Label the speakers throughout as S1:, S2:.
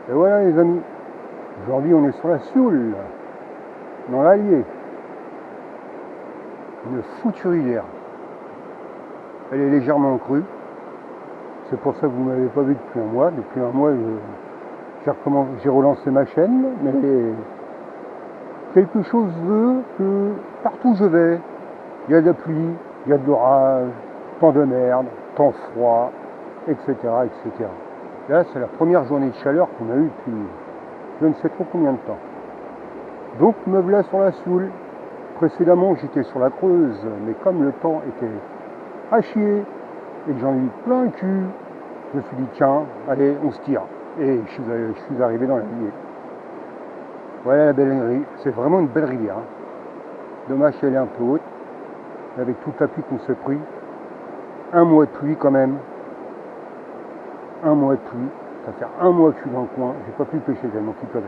S1: Et voilà les amis, aujourd'hui on est sur la Sioule, dans l'Allier. Une foutue rivière. Elle est légèrement crue. C'est pour ça que vous ne m'avez pas vu depuis un mois. Depuis un mois, j'ai relancé ma chaîne, mais quelque chose veut que partout où je vais, il y a de la pluie, il y a de l'orage, temps de merde, temps froid, etc. etc. Là, c'est la première journée de chaleur qu'on a eue depuis je ne sais trop combien de temps. Donc, me voilà sur la Sioule. Précédemment, j'étais sur la Creuse, mais comme le temps était à chier et que j'en ai eu plein le cul, je me suis dit, tiens, allez, on se tire. Et je suis arrivé dans la rivière. Voilà la belle rivière. C'est vraiment une belle rivière. Dommage qu'elle est un peu haute. Avec toute la pluie qu'on s'est pris. Un mois de pluie quand même. Un mois de pluie. Ça fait un mois que je suis dans le coin. J'ai pas pu pêcher tellement qu'il pleuvait.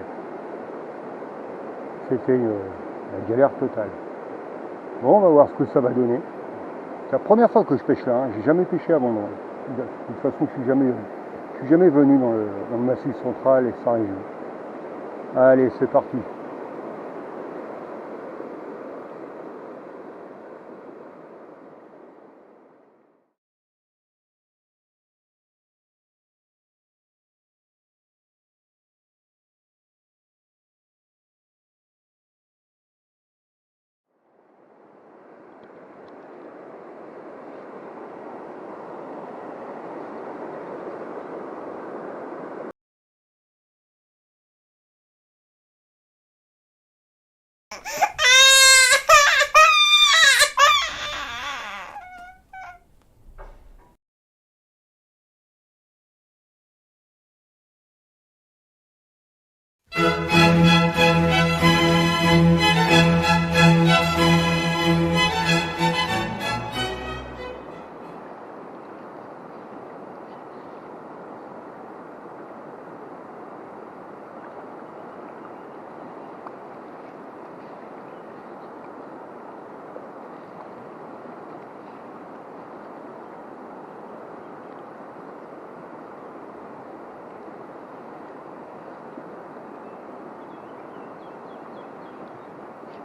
S1: C'était la galère totale. Bon, on va voir ce que ça va donner. C'est la première fois que je pêche là. Hein. J'ai jamais pêché avant. De toute façon, je suis jamais venu dans le Massif central et sa région. Allez, c'est parti.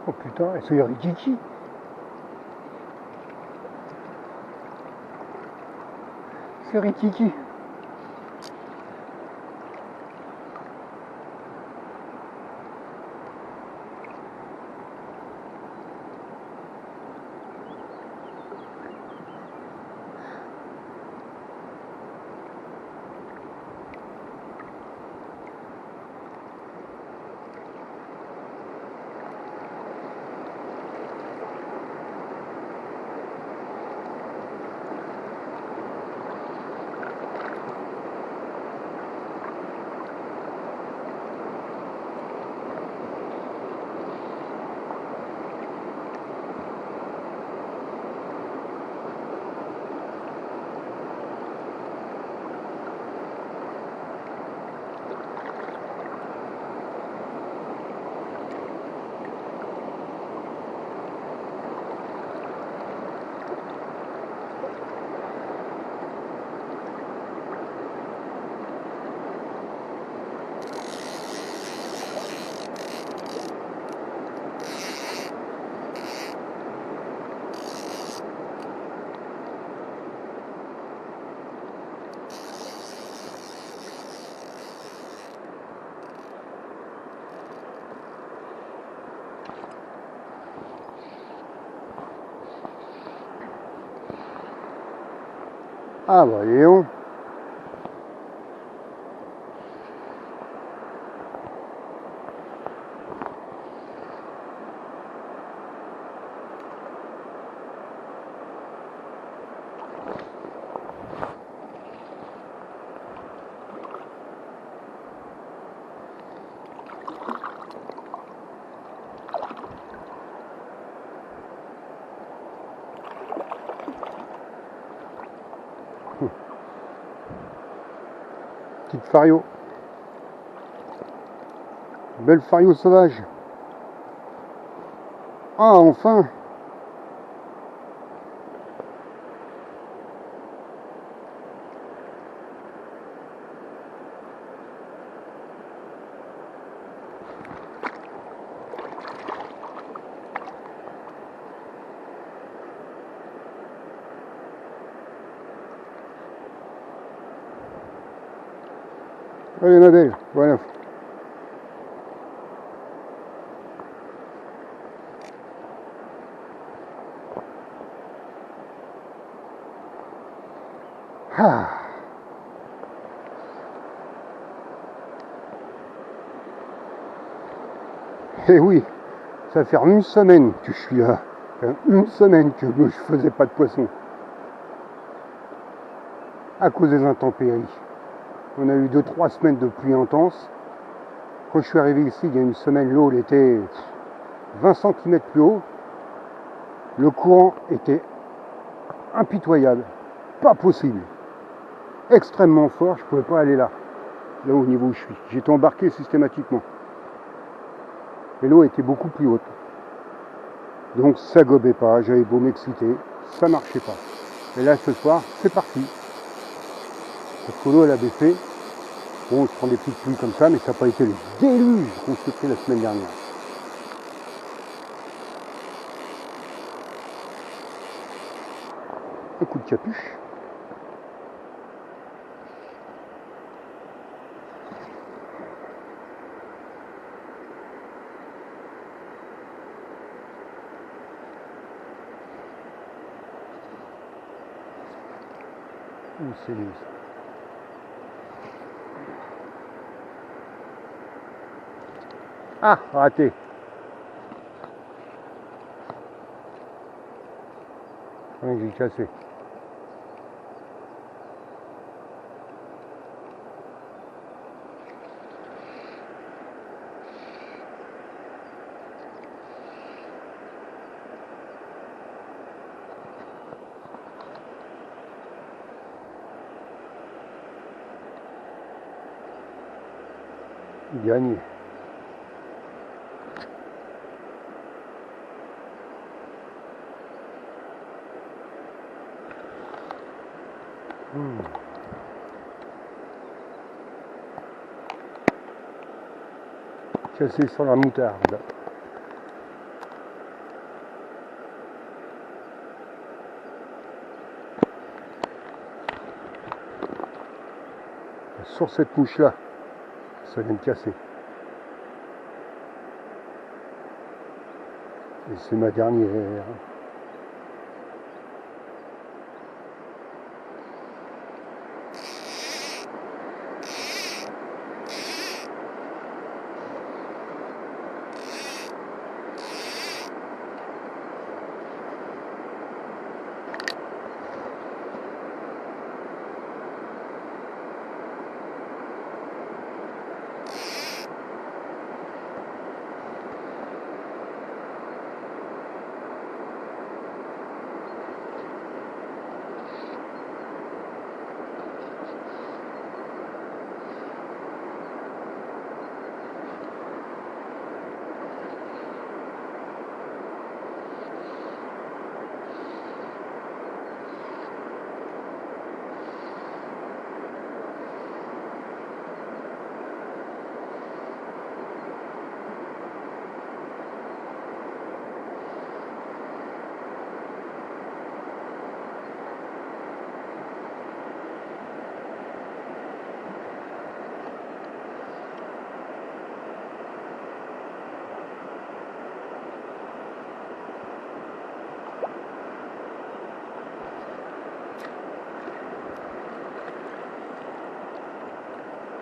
S1: Oh putain, c'est Rikiki. C'est Rikiki. Ah bah Léon. Petite fario. Belle fario sauvage. Ah, enfin. Allez ma belle, voilà. Ah. Et oui, ça va faire une semaine que je suis là. Une semaine que je faisais pas de poisson. À cause des intempéries. On a eu 2-3 semaines de pluie intense. Quand je suis arrivé ici, il y a une semaine, l'eau était 20 cm plus haut. Le courant était impitoyable. Pas possible. Extrêmement fort, je ne pouvais pas aller là. Là au niveau où je suis. J'étais embarqué systématiquement. Et l'eau était beaucoup plus haute. Donc ça gobait pas, j'avais beau m'exciter, ça marchait pas. Et là ce soir, c'est parti. Parce que l'eau elle a baissé. Bon, je prends des petites pluies comme ça, mais ça n'a pas été le déluge qu'on s'est pris la semaine dernière. Un coup de capuche. Où c'est lui ça? Ah, raté. Ouais, j'ai cassé. Gagné. Cassé sur la moutarde. Sur cette mouche là, ça vient de casser. Et c'est ma dernière.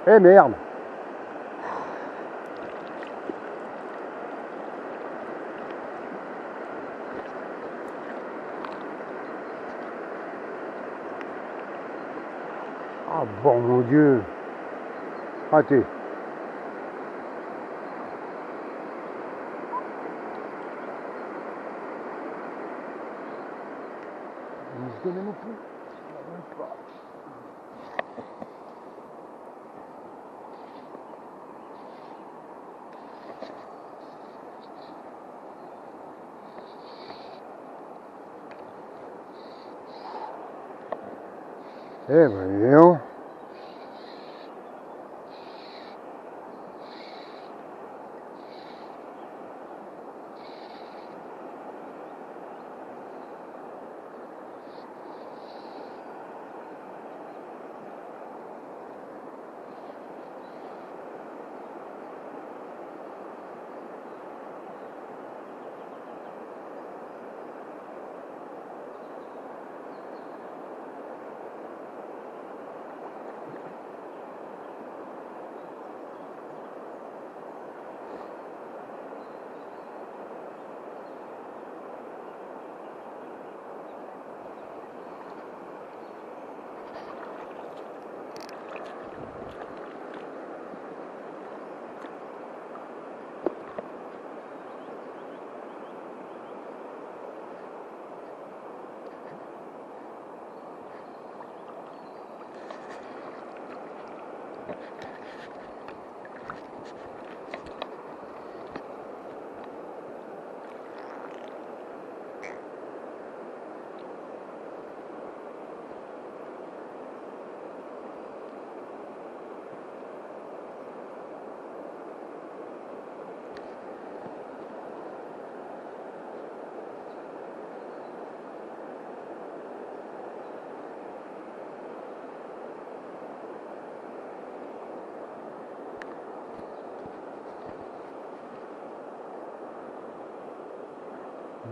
S1: Eh merde! Ah bon mon Dieu! Raté. Je donnais non plus. Eh ben, voyons.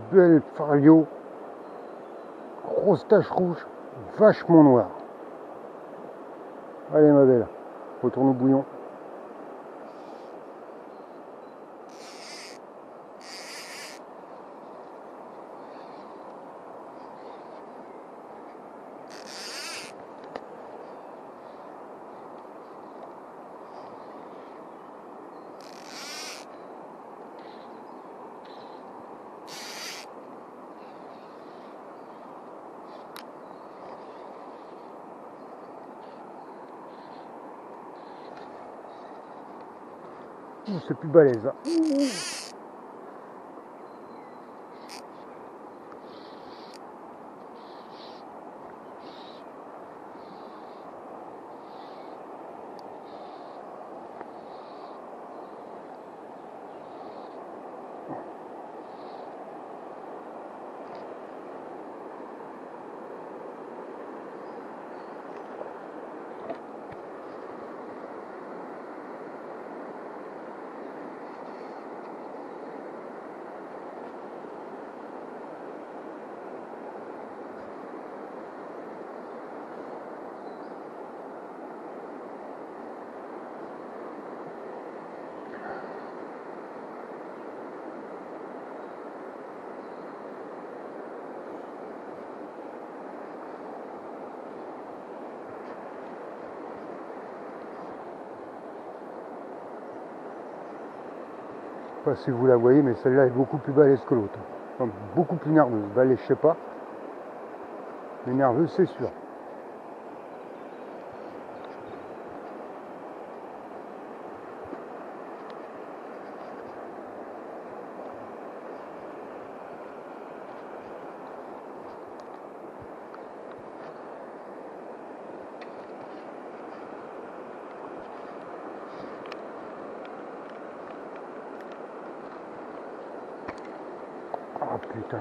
S1: belle fario, grosse tache rouge, vachement noire. Allez ma belle, retourne au bouillon. C'est plus balèze. Hein. Je sais pas si vous la voyez, mais celle-là est beaucoup plus balèze que l'autre. Enfin, beaucoup plus nerveuse. Balèze, je sais pas. Mais nerveuse, c'est sûr. Ah putain.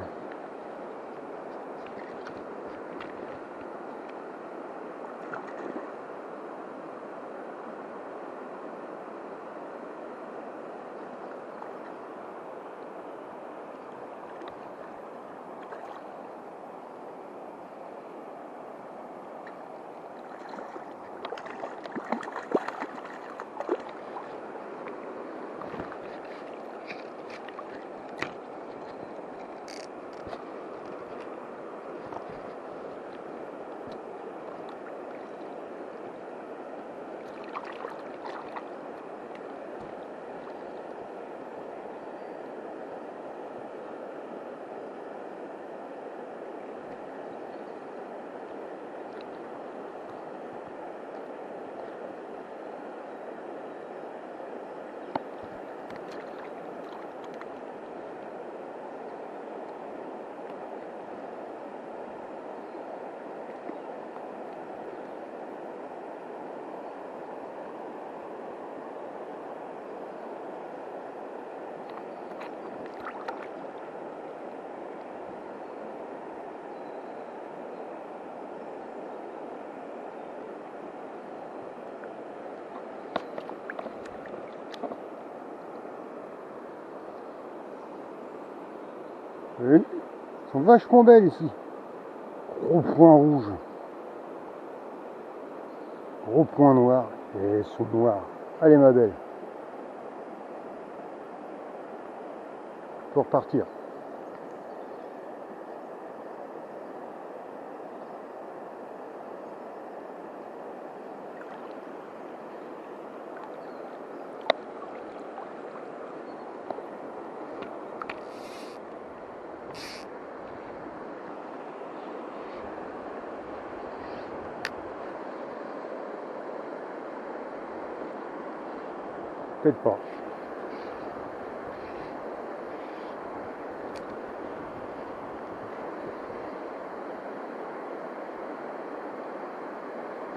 S1: Elles sont vachement belles ici. Gros point rouge. Gros point noir. Et elles sont noires. Allez ma belle. Pour repartir. Peut-être pas.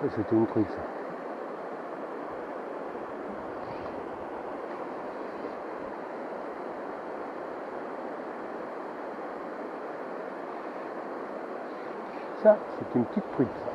S1: Ça c'était une truc ça. Ça, c'est une petite truite ça.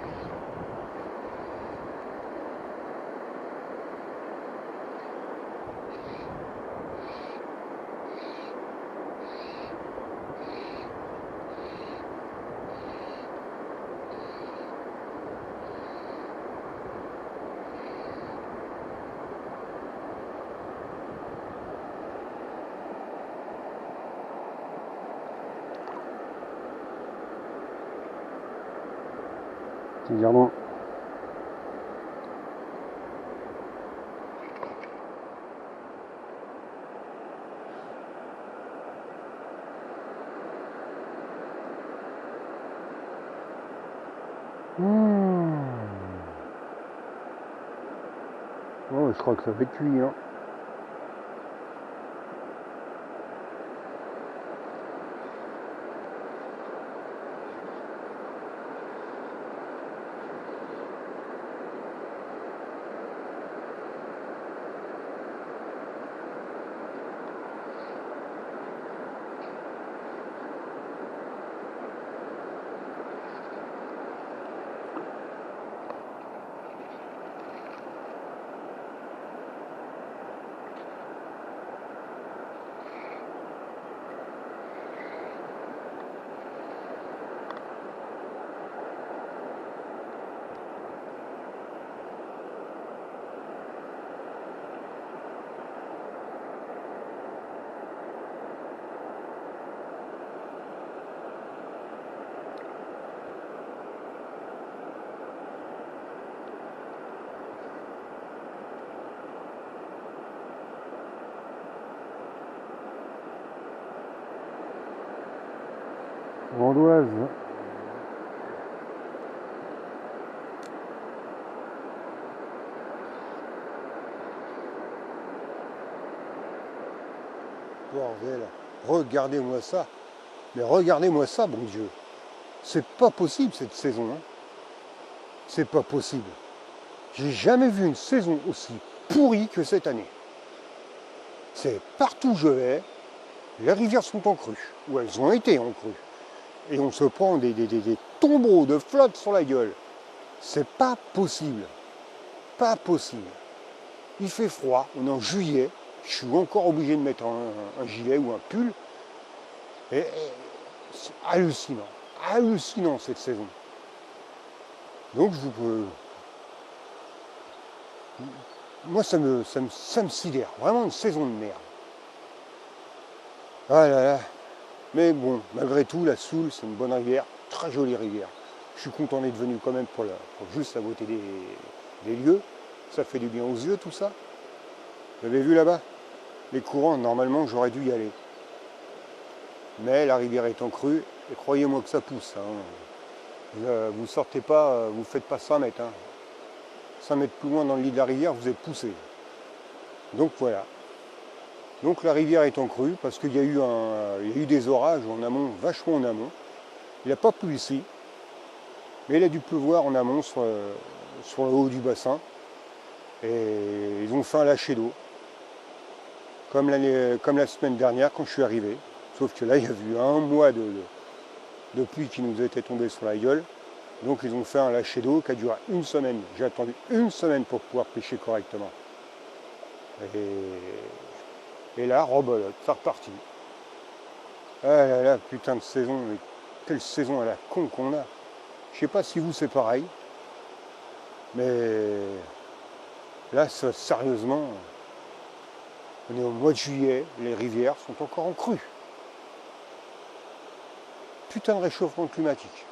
S1: C'est dire non. Oh, je crois que ça va être cuit, hein. Vendoise. Bordel, regardez-moi ça. Mais regardez-moi ça, bon Dieu. C'est pas possible cette saison. Hein. C'est pas possible. J'ai jamais vu une saison aussi pourrie que cette année. C'est partout où je vais, les rivières sont en crue, ou elles ont été en crue. Et on se prend des tombereaux de flotte sur la gueule. C'est pas possible. Pas possible. Il fait froid, on est en juillet, je suis encore obligé de mettre un gilet ou un pull. Et c'est hallucinant. Hallucinant cette saison. Donc je vous moi ça me sidère. Vraiment une saison de merde. Ah là là. Mais bon, malgré tout, la Soule, c'est une bonne rivière, très jolie rivière. Je suis content d'être venu quand même pour juste la beauté des lieux. Ça fait du bien aux yeux tout ça. Vous avez vu là-bas? Les courants, normalement, j'aurais dû y aller. Mais la rivière est en crue, et croyez-moi que ça pousse. Hein. Vous sortez pas, vous faites pas 100 mètres. Hein. 5 mètres plus loin dans le lit de la rivière, vous êtes poussé. Donc voilà. Donc la rivière est en crue parce qu'il y a eu des orages en amont, vachement en amont. Il n'a pas plu ici, mais il a dû pleuvoir en amont sur le haut du bassin. Et ils ont fait un lâcher d'eau, comme la semaine dernière quand je suis arrivé. Sauf que là, il y a eu un mois de pluie qui nous était tombée sur la gueule. Donc ils ont fait un lâcher d'eau qui a duré une semaine. J'ai attendu une semaine pour pouvoir pêcher correctement. Et là, rebolote, c'est reparti. Ah là là, putain de saison, mais quelle saison à la con qu'on a. Je sais pas si vous c'est pareil, mais là, sérieusement, on est au mois de juillet, les rivières sont encore en crue. Putain de réchauffement climatique.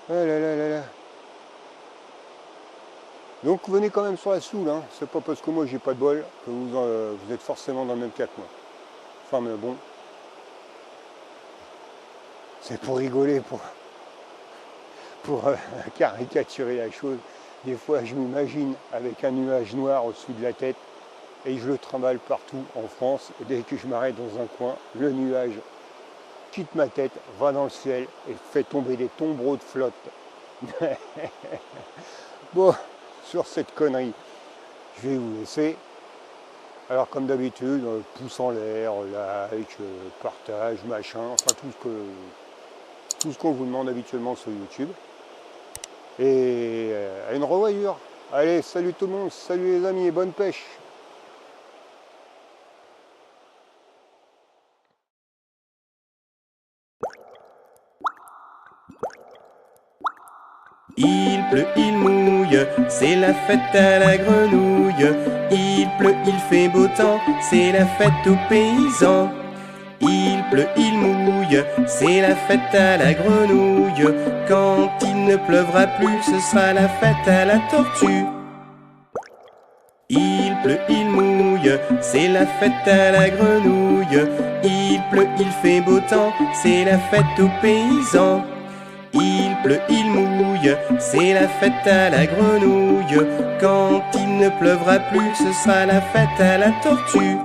S1: Ah là là là là. Donc venez quand même sur la Soule, hein. C'est pas parce que moi j'ai pas de bol que vous êtes forcément dans le même cas que moi. Enfin mais bon, c'est pour rigoler, pour caricaturer la chose. Des fois je m'imagine avec un nuage noir au-dessus de la tête et je le trimballe partout en France. Et dès que je m'arrête dans un coin, le nuage quitte ma tête, va dans le ciel et fait tomber des tombereaux de flotte. Bon. Sur cette connerie, je vais vous laisser. Alors comme d'habitude, pouce en l'air, like, partage, machin, enfin tout ce qu'on vous demande habituellement sur YouTube. Et à une revoyure. Allez, salut tout le monde, salut les amis et bonne pêche.
S2: Il pleut, il mouille, c'est la fête à la grenouille. Il pleut, il fait beau temps, c'est la fête aux paysans. Il pleut, il mouille, mouille, c'est la fête à la grenouille. Quand il ne pleuvra plus, ce sera la fête à la tortue. Il pleut, il mouille, c'est la fête à la grenouille. Il pleut, il fait beau temps, c'est la fête aux paysans. Il pleut, il mouille, c'est la fête à la grenouille. Quand il ne pleuvra plus, ce sera la fête à la tortue.